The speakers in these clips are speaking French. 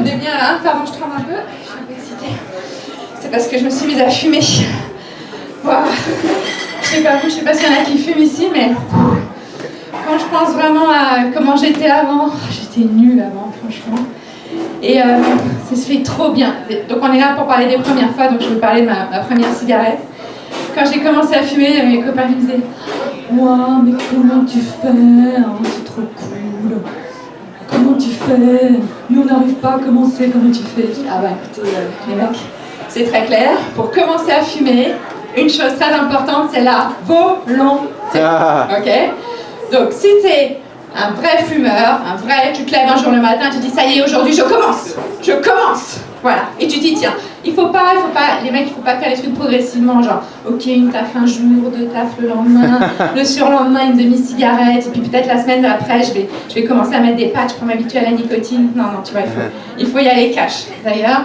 On est bien là, pardon, je tremble un peu, je suis un peu excitée. C'est parce que je me suis mise à fumer. Wow. Je sais pas vous, je sais pas s'il y en a qui fument ici, mais quand je pense vraiment à comment j'étais avant, j'étais nulle avant, franchement. Et ça se fait trop bien. Donc on est là pour parler des premières fois, donc je vais parler de ma première cigarette. Quand j'ai commencé à fumer, mes copains me disaient « Waouh, mais comment tu fais hein, c'est trop cool. Comment tu fais? Nous on n'arrive pas à commencer, comment tu fais ?» Je dis « Ah bah écoutez, les mecs, c'est très clair. Pour commencer à fumer, une chose très importante, c'est la volonté. Ok? Donc si t'es un vrai fumeur, tu te lèves un jour le matin, tu dis ça y est, aujourd'hui je commence. Voilà. Et tu dis tiens, il faut pas, les mecs, il faut pas faire les trucs progressivement, genre ok, une taf un jour, deux tafs le lendemain, le surlendemain une demi-cigarette, et puis peut-être la semaine d'après je vais commencer à mettre des patchs pour m'habituer à la nicotine. Non, tu vois, il faut y aller cash. D'ailleurs,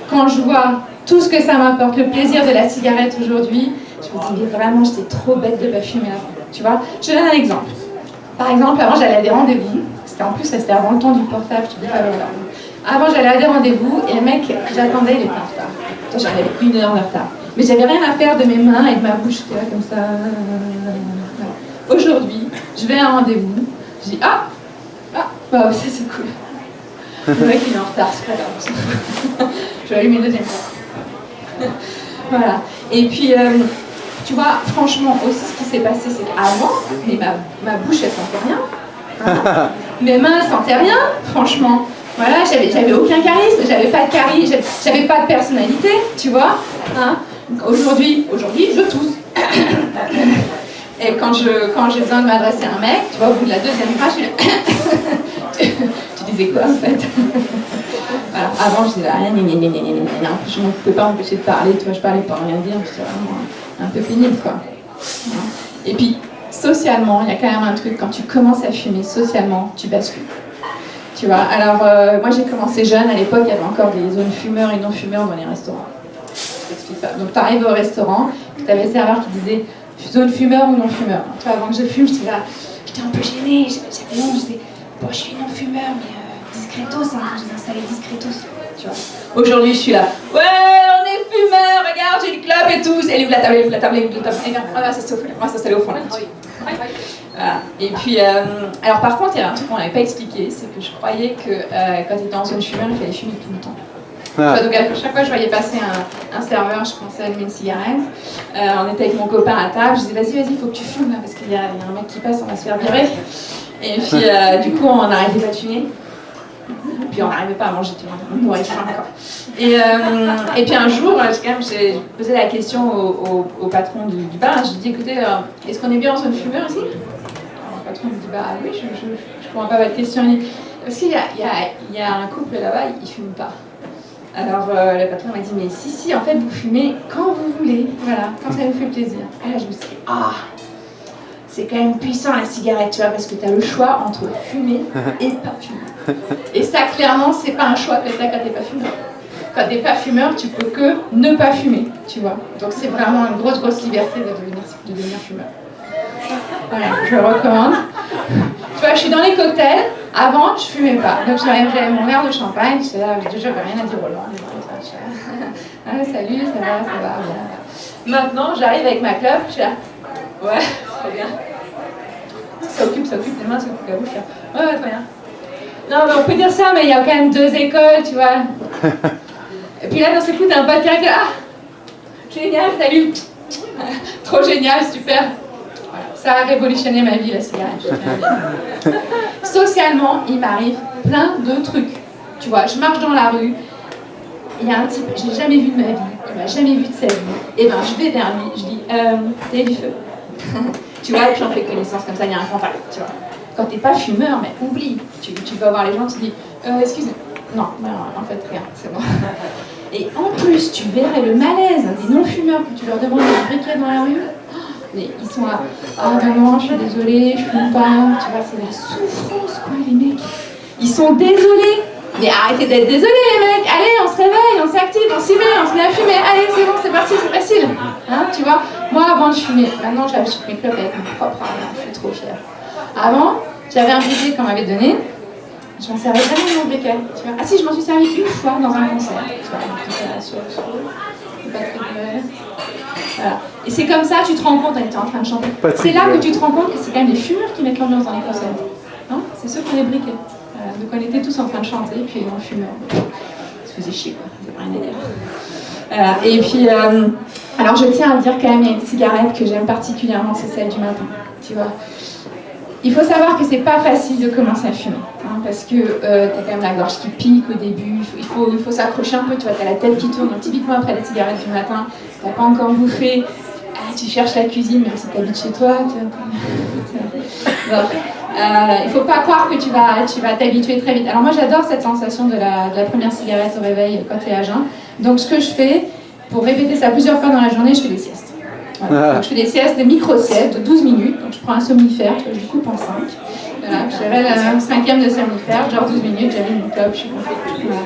quand je vois tout ce que ça m'apporte, le plaisir de la cigarette aujourd'hui, je me dis mais vraiment j'étais trop bête de pas fumer avant. Tu vois, je te donne un exemple. Par exemple, avant j'allais à des rendez-vous, c'était avant le temps du portable, je te dis pas voilà. Avant j'allais à des rendez-vous et le mec que j'attendais il était en retard. J'avais 1 heure de retard. Mais j'avais rien à faire de mes mains et de ma bouche, j'étais là comme ça. Voilà. Aujourd'hui, je vais à un rendez-vous, je dis bah ça c'est cool. Le mec il est en retard, c'est pas grave. Je vais allumer une deuxième fois. Voilà. Et puis tu vois, franchement, aussi ce qui s'est passé, c'est qu'avant, ma bouche, elle sentait rien. Hein. Mes mains, elles sentaient rien, franchement. Voilà, j'avais aucun charisme, j'avais pas de charisme, j'avais pas de personnalité, tu vois. Hein. Aujourd'hui, je tousse. Et quand j'ai besoin de m'adresser à un mec, tu vois, au bout de la deuxième phrase, je suis tu disais quoi, en fait? Voilà. Avant, je disais rien, je ne pouvais pas m'empêcher de parler, tu vois, je parlais pas rien dire, c'était vraiment un peu pénible, quoi. Et puis, socialement, il y a quand même un truc, quand tu commences à fumer, socialement, tu bascules. Tu vois, alors, moi j'ai commencé jeune, à l'époque, il y avait encore des zones fumeurs et non-fumeurs dans les restaurants. Je t'explique pas. Donc, tu arrives au restaurant, tu avais le serveur qui disait zone fumeur ou non-fumeur. Tu vois, avant que je fume, j'étais un peu gênée, j'avais honte, je disais, bon, je suis non-fumeur, mais discretos, hein, je les installais discretos. Tu vois. Aujourd'hui, je suis là. Ouais, on est fumeurs, regarde, j'ai une clope et tout. Elle ouvre la table, on va s'installer au fond là. Voilà. Et puis, alors par contre, il y avait un truc qu'on n'avait pas expliqué, c'est que je croyais que quand tu étais en zone fumeur, il fallait fumer tout le temps. Donc à chaque fois que je voyais passer un serveur, je commençais à allumer une cigarette. On était avec mon copain à table, je disais vas-y, il faut que tu fumes là, parce qu'il y a un mec qui passe, on va se faire virer. Et puis du coup, on n'arrivait pas de fumer. Et puis on n'arrivait pas à manger, tu vois, on mourait de faim quoi. Et puis un jour, j'ai posé la question au patron du bar, je lui ai dit écoutez, est-ce qu'on est bien en zone fumeur ici? Alors, le patron me dit bah oui, je comprends pas votre question. Parce qu'il y a un couple là-bas, ils fument pas. Alors le patron m'a dit mais si, en fait vous fumez quand vous voulez, voilà, quand ça vous fait plaisir. Et là je me suis dit c'est quand même puissant la cigarette, tu vois, parce que tu as le choix entre fumer et pas fumer. Et ça, clairement, c'est pas un choix que tu as quand t'es pas fumeur. Quand t'es pas fumeur, tu peux que ne pas fumer, tu vois. Donc c'est vraiment une grosse liberté de devenir fumeur. Voilà, je le recommande. Tu vois, je suis dans les cocktails. Avant, je fumais pas. Donc j'avais mon verre de champagne, j'étais là, déjà, j'avais rien à dire aux gens. Salut, ça va, bien. Maintenant, j'arrive avec ma clope, je suis là. Ouais, très bien. Ça occupe les mains, ça occupe la bouche. Ouais, très bien. Non, mais on peut dire ça, mais il y a quand même 2 écoles, tu vois. Et puis là, dans ce coup, t'as un pote qui arrive, génial, salut. Trop génial, super. Voilà. Ça a révolutionné ma vie, la cigarette. Socialement, il m'arrive plein de trucs. Tu vois, je marche dans la rue, il y a un type, je l'ai jamais vu de ma vie, il m'a jamais vu de sa vie. Et ben, je vais vers lui, je dis, t'as du feu. Tu vois, et puis on fait connaissance comme ça, il y a un contact, tu vois. Quand t'es pas fumeur, mais oublie, tu vas voir les gens, tu dis, excusez, non, en fait, rien, c'est bon. Et en plus, tu verrais le malaise des non-fumeurs que tu leur demandes un briquet dans la rue. Mais ils sont là, non, je suis désolée, je fume pas, tu vois, c'est la souffrance, quoi, les mecs. Ils sont désolés. Mais arrêtez d'être désolés, les mecs. Allez, on se réveille, on s'active, on s'y met, on se met à fumer. Allez, c'est bon, c'est parti, c'est facile. Hein, tu vois, moi, avant, je fumais. Maintenant, j'achète mes clopes avec mon propre argent. Je suis trop fière. Avant, j'avais un briquet qu'on m'avait donné. Je m'en servais jamais de mon briquet, tu vois. Ah si, je m'en suis servi une fois dans un concert, tu vois, Patrick Bruel. Voilà. Et c'est comme ça, tu te rends compte, elle était en train de chanter. C'est là que tu te rends compte que c'est quand même les fumeurs qui mettent l'ambiance dans les concerts. Non, c'est ceux qui ont les briquets. Donc on était tous en train de chanter, puis on fumait. Ça se faisait chier, quoi. C'est rien à dire. Et puis, alors je tiens à dire quand même, il y a une cigarette que j'aime particulièrement, c'est celle du matin. Tu vois. Il faut savoir que c'est pas facile de commencer à fumer, hein, parce que t'as quand même la gorge qui pique au début, il faut s'accrocher un peu, tu vois, t'as la tête qui tourne, donc typiquement après la cigarette du matin, t'as pas encore bouffé, tu cherches la cuisine, même si t'habites chez toi, il faut pas croire que tu vas t'habituer très vite. Alors moi j'adore cette sensation de la première cigarette au réveil quand t'es à jeun, donc ce que je fais, pour répéter ça plusieurs fois dans la journée, je fais des siestes. Voilà. Donc, je fais des siestes, des micro-siestes de 12 minutes. Donc je prends un somnifère, je le coupe en 5. Voilà, puis j'avais le 5e de somnifère, genre 12 minutes, j'avais une clope, je suis complète. Voilà.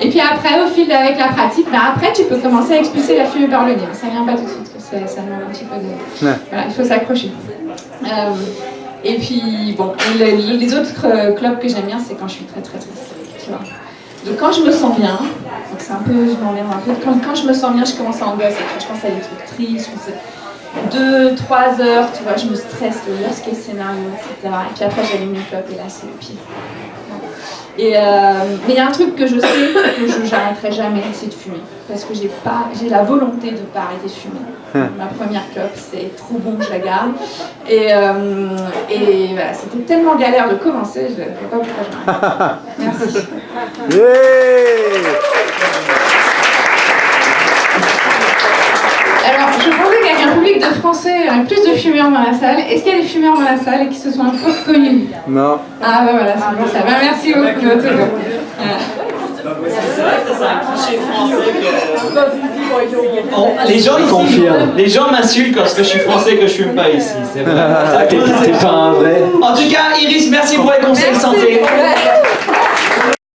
Et puis après, au fil avec la pratique, après tu peux commencer à expulser la fumée par le nez. Ça vient pas tout de suite, ça demande un petit peu de... Ouais. Voilà, il faut s'accrocher. Et puis, bon, les autres clopes que j'aime bien, c'est quand je suis très triste, tu vois. Donc quand je me sens bien, donc c'est un peu, je m'emmerde un peu, quand je me sens bien, je commence à angoisser, je pense à des trucs tristes, je pense à 2-3 heures, tu vois, je me stresse, le worst case scénario, etc. Et puis après j'allume une clope et là c'est le pire. Mais il y a un truc que je sais que je n'arrêterai jamais, c'est de fumer. Parce que j'ai la volonté de ne pas arrêter de fumer. Ma première clope, c'est trop bon que je la garde. Et voilà, c'était tellement galère de commencer, je ne sais pas pourquoi je m'arrête. Merci. Alors, je pensais qu'avec un public de Français, il y aurait plus de fumeurs dans la salle. Est-ce qu'il y a des fumeurs dans la salle et qui se sont un peu reconnus? Non. Ah bah voilà, c'est bon ça. Bah, merci beaucoup. C'est vrai que ça, c'est un cliché français. Les gens m'insultent parce que je suis français que je fume pas ici. C'est vrai. T'es pas un vrai. En tout cas, Iris, merci pour les conseils santé.